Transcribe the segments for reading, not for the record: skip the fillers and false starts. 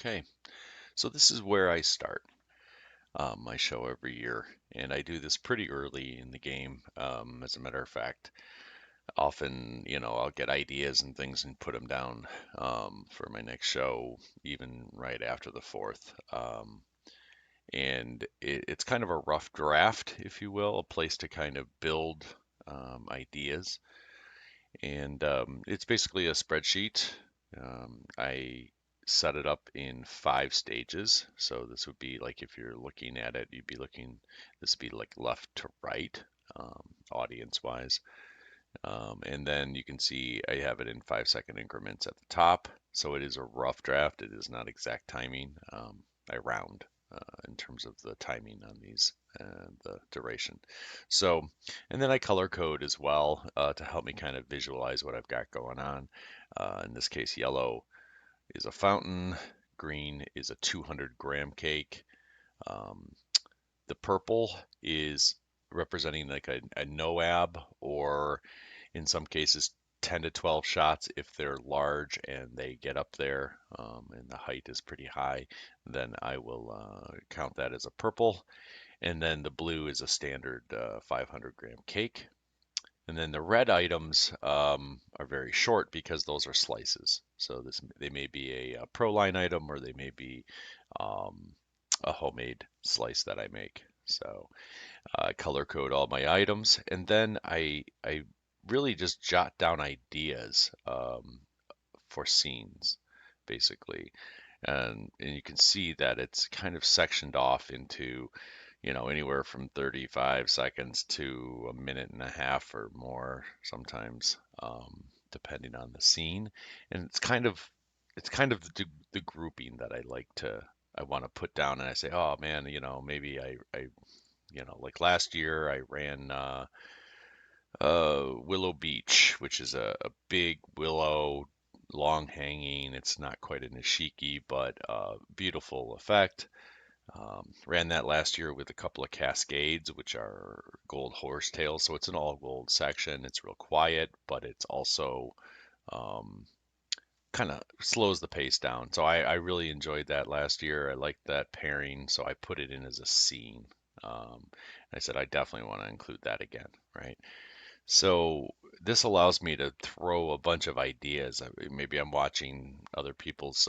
Okay, so this is where I start my show every year, and I do this pretty early in the game. As a matter of fact, often, I'll get ideas and things and put them down for my next show, even right after the fourth. And it's kind of a rough draft, if you will, a place to kind of build ideas. And it's basically a spreadsheet. I set it up in 5 stages. So this would be like if you're looking at it, this would be like left to right, audience wise. And then you can see I have it in 5-second increments at the top. So it is a rough draft. It is not exact timing. I round in terms of the timing on these and the duration. So, and then I color code as well to help me kind of visualize what I've got going on. In this case, yellow is a fountain, green is a 200-gram cake. Um, the purple is representing like a NOAB, or in some cases 10 to 12 shots if they're large and they get up there and the height is pretty high, then I will count that as a purple. And then the blue is a standard 500-gram cake. And then the red items are very short because those are slices. So they may be a Proline item, or they may be um, a homemade slice that I make. So I color code all my items, and then I really just jot down ideas for scenes, basically. And you can see that it's kind of sectioned off into, anywhere from 35 seconds to a minute and a half or more sometimes, depending on the scene. And it's kind of the grouping that I want to put down, and I say, oh man, maybe like last year I ran Willow Beach, which is a big willow, long hanging. It's not quite a nishiki, but beautiful effect. Ran that last year with a couple of cascades, which are gold horsetails. So it's an all gold section. It's real quiet, but it's also um, kind of slows the pace down. So I really enjoyed that last year. I liked that pairing, so I put it in as a scene. I said I definitely want to include that again, right? So this allows me to throw a bunch of ideas. Maybe I'm watching other people's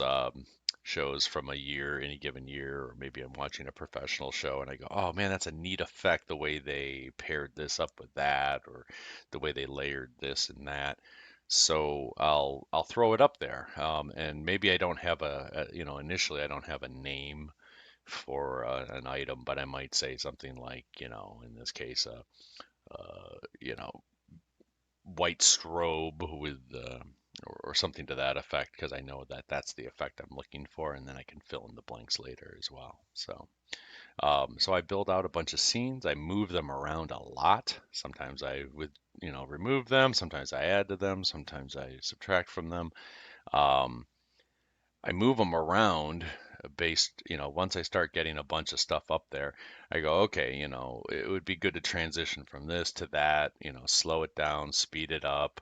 shows from a year, any given year, or maybe I'm watching a professional show and I go, oh man, that's a neat effect, the way they paired this up with that, or the way they layered this and that. So I'll throw it up there, and maybe I don't have initially I don't have a name for an item, but I might say something like, in this case, you know, white strobe with or something to that effect, because I know that that's the effect I'm looking for, and then I can fill in the blanks later as well. So I build out a bunch of scenes. I move them around a lot. Sometimes I would remove them. Sometimes I add to them. Sometimes I subtract from them. Um, I move them around based, once I start getting a bunch of stuff up there, I go, okay, it would be good to transition from this to that, slow it down, speed it up,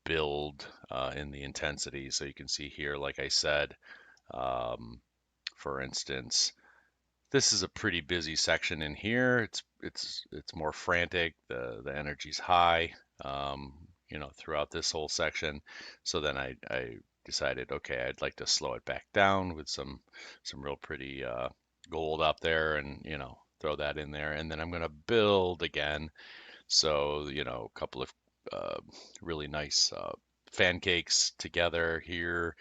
build in the intensity. So you can see here, like I said, um, for instance, this is a pretty busy section in here. It's more frantic. The energy's high, throughout this whole section. So then I decided, okay, I'd like to slow it back down with some real pretty gold up there, and throw that in there. And then I'm gonna build again. So a couple of uh, really nice fan cakes together here,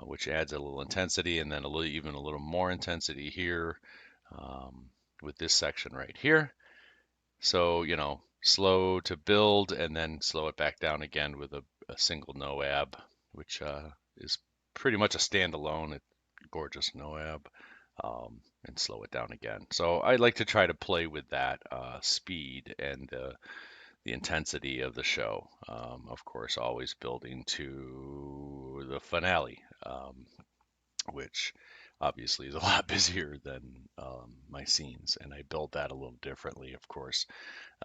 which adds a little intensity, and then even a little more intensity here um, with this section right here. So, slow to build and then slow it back down again with a single NOAB, which is pretty much a standalone, gorgeous NOAB, and slow it down again. So I like to try to play with that speed and the intensity of the show. Of course, always building to the finale, which obviously is a lot busier than my scenes, and I build that a little differently, of course.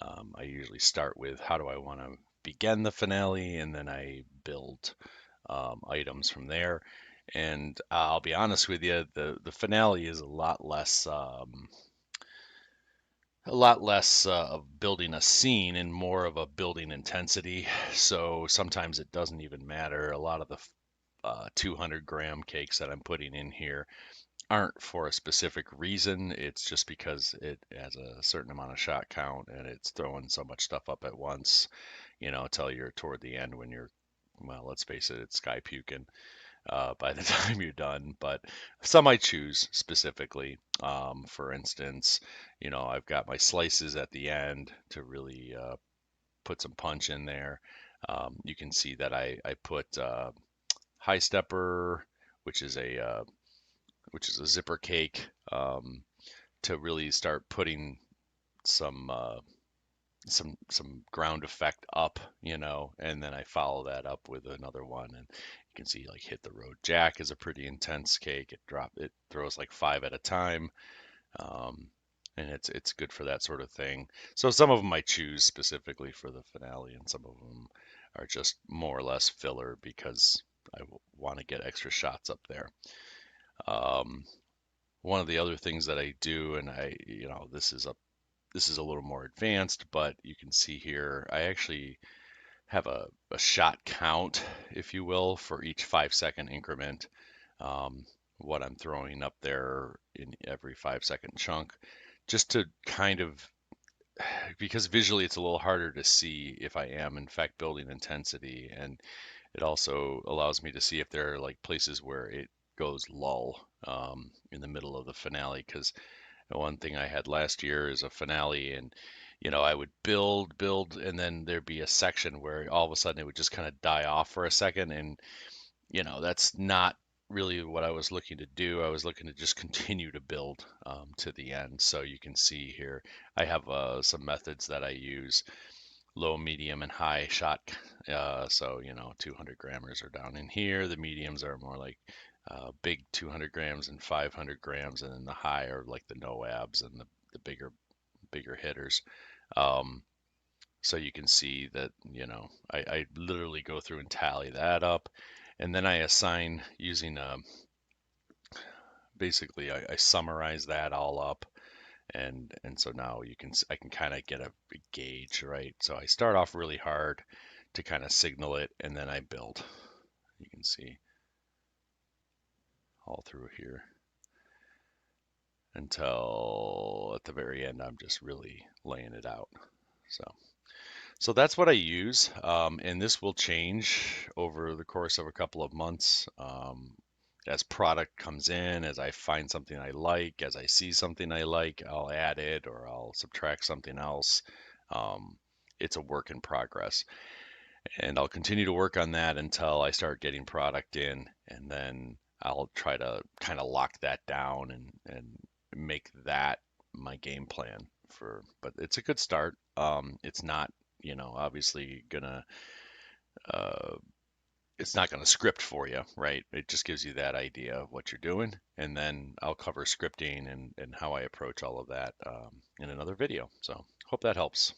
I usually start with how do I want to begin the finale, and then I build items from there. And I'll be honest with you, the finale is a lot less of building a scene and more of a building intensity. So sometimes it doesn't even matter. A lot of the 200-gram cakes that I'm putting in here aren't for a specific reason. It's just because it has a certain amount of shot count and it's throwing so much stuff up at once, till you're toward the end when you're, well, let's face it, it's sky puking by the time you're done. But some I choose specifically. For instance, I've got my slices at the end to really put some punch in there. You can see that I put High Stepper, which is a zipper cake, to really start putting some some ground effect up, and then I follow that up with another one, and you can see like Hit the Road Jack is a pretty intense cake. It throws like 5 at a time, um, and it's good for that sort of thing. So some of them I choose specifically for the finale, and some of them are just more or less filler because I want to get extra shots up there. Um, One of the other things that I do, and this is a little more advanced, but you can see here, I actually have a shot count, if you will, for each 5-second increment. Um, what I'm throwing up there in every 5-second chunk, just to kind of, because visually it's a little harder to see if I am in fact building intensity, and it also allows me to see if there are like places where it goes lull in the middle of the finale. Because the one thing I had last year is a finale, and I would build, and then there'd be a section where all of a sudden it would just kind of die off for a second, and that's not really what I was looking to do. I was looking to just continue to build to the end. So you can see here, I have some methods that I use: low, medium, and high shot. So 200 grammers are down in here. The mediums are more like big 200 grams and 500 grams, and then the high are like the NOABs and the bigger hitters. Um, so you can see that, I literally go through and tally that up, and then I assign using basically I summarize that all up, and so now I can kind of get a gauge, right? So I start off really hard to kind of signal it, and then I build. You can see all through here until at the very end I'm just really laying it out. So that's what I use, and this will change over the course of a couple of months. As product comes in, as I find something I like, as I see something I like, I'll add it or I'll subtract something else. Um, it's a work in progress, and I'll continue to work on that until I start getting product in, and then I'll try to kind of lock that down and make that my game plan for. But it's a good start. It's not, obviously gonna uh, it's not going to script for you, right? It just gives you that idea of what you're doing. And then I'll cover scripting and how I approach all of that in another video. So hope that helps.